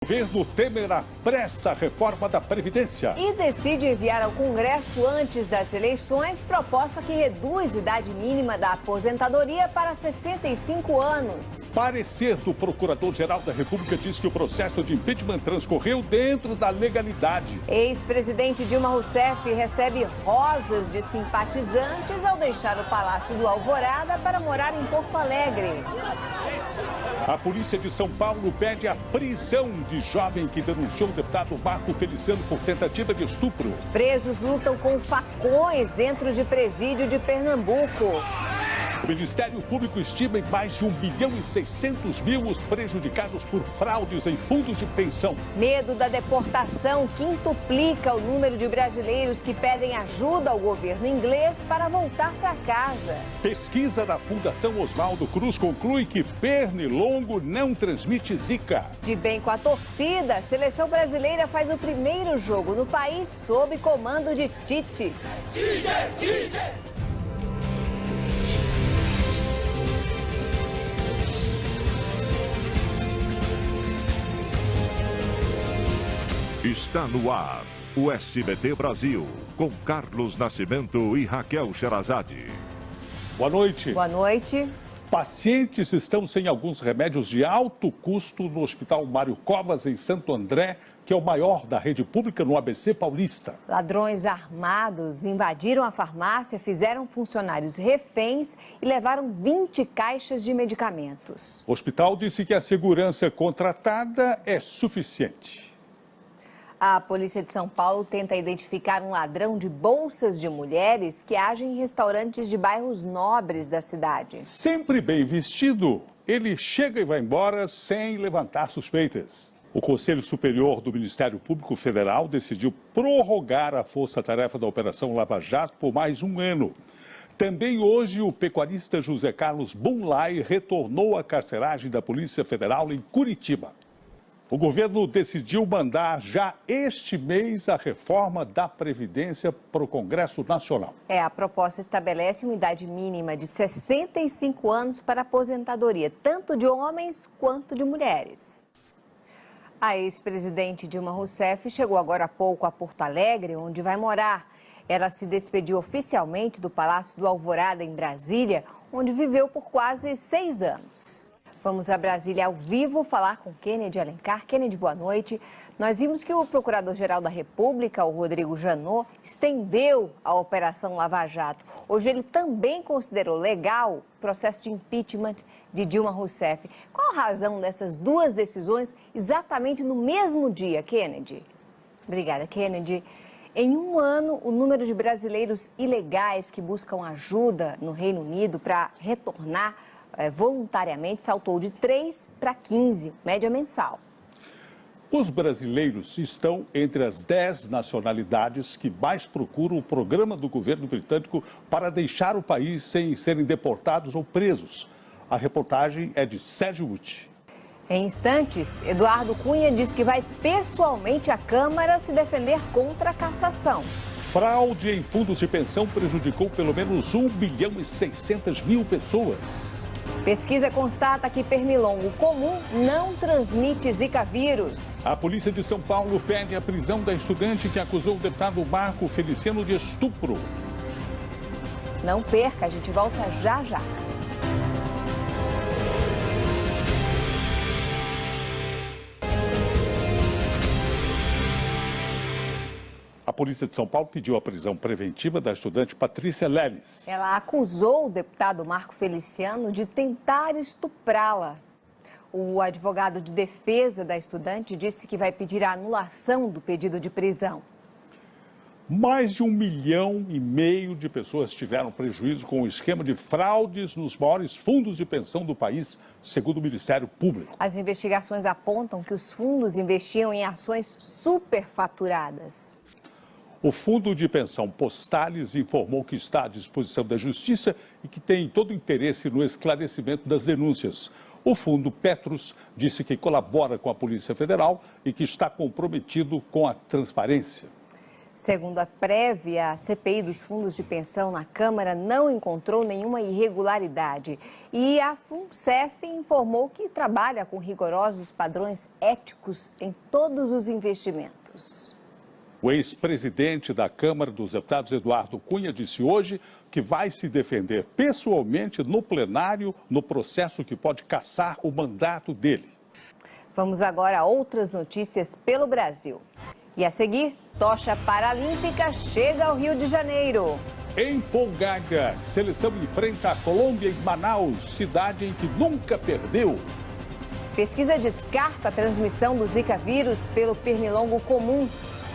O governo Temer apressa a reforma da Previdência. E decide enviar ao Congresso, antes das eleições, proposta que reduz a idade mínima da aposentadoria para 65 anos. Parecer do Procurador-Geral da República diz que o processo de impeachment transcorreu dentro da legalidade. Ex-presidente Dilma Rousseff recebe rosas de simpatizantes ao deixar o Palácio do Alvorada para morar em Porto Alegre. A polícia de São Paulo pede a prisão de jovem que denunciou o deputado Marco Feliciano por tentativa de estupro. Presos lutam com facões dentro de presídio de Pernambuco. O Ministério Público estima em mais de 1.600.000 os prejudicados por fraudes em fundos de pensão. Medo da deportação quintuplica o número de brasileiros que pedem ajuda ao governo inglês para voltar para casa. Pesquisa da Fundação Oswaldo Cruz conclui que pernilongo não transmite zika. De bem com a torcida, a seleção brasileira faz o primeiro jogo no país sob comando de Tite. Está no ar o SBT Brasil, com Carlos Nascimento e Raquel Sherazade. Boa noite. Boa noite. Pacientes estão sem alguns remédios de alto custo no Hospital Mário Covas, em Santo André, que é o maior da rede pública no ABC Paulista. Ladrões armados invadiram a farmácia, fizeram funcionários reféns e levaram 20 caixas de medicamentos. O hospital disse que a segurança contratada é suficiente. A polícia de São Paulo tenta identificar um ladrão de bolsas de mulheres que age em restaurantes de bairros nobres da cidade. Sempre bem vestido, ele chega e vai embora sem levantar suspeitas. O Conselho Superior do Ministério Público Federal decidiu prorrogar a força-tarefa da Operação Lava Jato por mais um ano. Também hoje, o pecuarista José Carlos Bunlai retornou à carceragem da Polícia Federal em Curitiba. O governo decidiu mandar já este mês a reforma da Previdência para o Congresso Nacional. A proposta estabelece uma idade mínima de 65 anos para aposentadoria, tanto de homens quanto de mulheres. A ex-presidente Dilma Rousseff chegou agora há pouco a Porto Alegre, onde vai morar. Ela se despediu oficialmente do Palácio do Alvorada, em Brasília, onde viveu por quase 6 anos. Vamos a Brasília ao vivo falar com Kennedy Alencar. Kennedy, boa noite. Nós vimos que o Procurador-Geral da República, o Rodrigo Janot, estendeu a Operação Lava Jato. Hoje ele também considerou legal o processo de impeachment de Dilma Rousseff. Qual a razão dessas duas decisões exatamente no mesmo dia, Kennedy? Obrigada, Kennedy. Em um ano, o número de brasileiros ilegais que buscam ajuda no Reino Unido para retornar voluntariamente saltou de 3 para 15, média mensal. Os brasileiros estão entre as 10 nacionalidades que mais procuram o programa do governo britânico para deixar o país sem serem deportados ou presos. A reportagem é de Sérgio Uti. Em instantes, Eduardo Cunha diz que vai pessoalmente à Câmara se defender contra a cassação. Fraude em fundos de pensão prejudicou pelo menos 1.600.000 pessoas. Pesquisa constata que pernilongo comum não transmite zika vírus. A polícia de São Paulo pede a prisão da estudante que acusou o deputado Marco Feliciano de estupro. Não perca, a gente volta já já. A polícia de São Paulo pediu a prisão preventiva da estudante Patrícia Leles. Ela acusou o deputado Marco Feliciano de tentar estuprá-la. O advogado de defesa da estudante disse que vai pedir a anulação do pedido de prisão. Mais de 1,5 milhão de pessoas tiveram prejuízo com o esquema de fraudes nos maiores fundos de pensão do país, segundo o Ministério Público. As investigações apontam que os fundos investiam em ações superfaturadas. O Fundo de Pensão Postales informou que está à disposição da Justiça e que tem todo o interesse no esclarecimento das denúncias. O Fundo Petros disse que colabora com a Polícia Federal e que está comprometido com a transparência. Segundo a prévia, a CPI dos fundos de pensão na Câmara não encontrou nenhuma irregularidade. E a FUNCEF informou que trabalha com rigorosos padrões éticos em todos os investimentos. O ex-presidente da Câmara dos Deputados, Eduardo Cunha, disse hoje que vai se defender pessoalmente no plenário no processo que pode cassar o mandato dele. Vamos agora a outras notícias pelo Brasil. E a seguir, tocha paralímpica chega ao Rio de Janeiro. Empolgada, seleção enfrenta a Colômbia em Manaus, cidade em que nunca perdeu. Pesquisa descarta a transmissão do Zika vírus pelo pernilongo comum.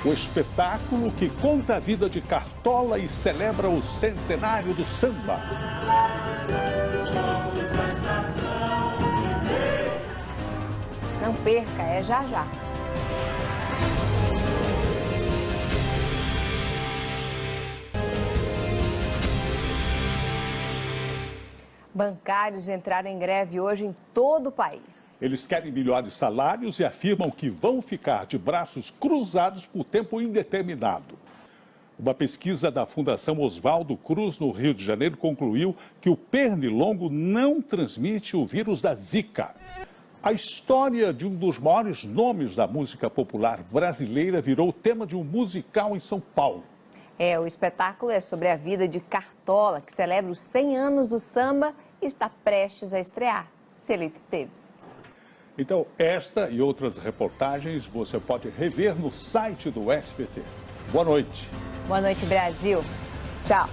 O espetáculo que conta a vida de Cartola e celebra o centenário do samba. Não perca, é já já. Bancários entraram em greve hoje em todo o país. Eles querem melhores salários e afirmam que vão ficar de braços cruzados por tempo indeterminado. Uma pesquisa da Fundação Oswaldo Cruz, no Rio de Janeiro, concluiu que o pernilongo não transmite o vírus da Zika. A história de um dos maiores nomes da música popular brasileira virou tema de um musical em São Paulo. O espetáculo é sobre a vida de Cartola, que celebra os 100 anos do samba e está prestes a estrear. Celito Esteves. Então, esta e outras reportagens você pode rever no site do SBT. Boa noite. Boa noite, Brasil. Tchau.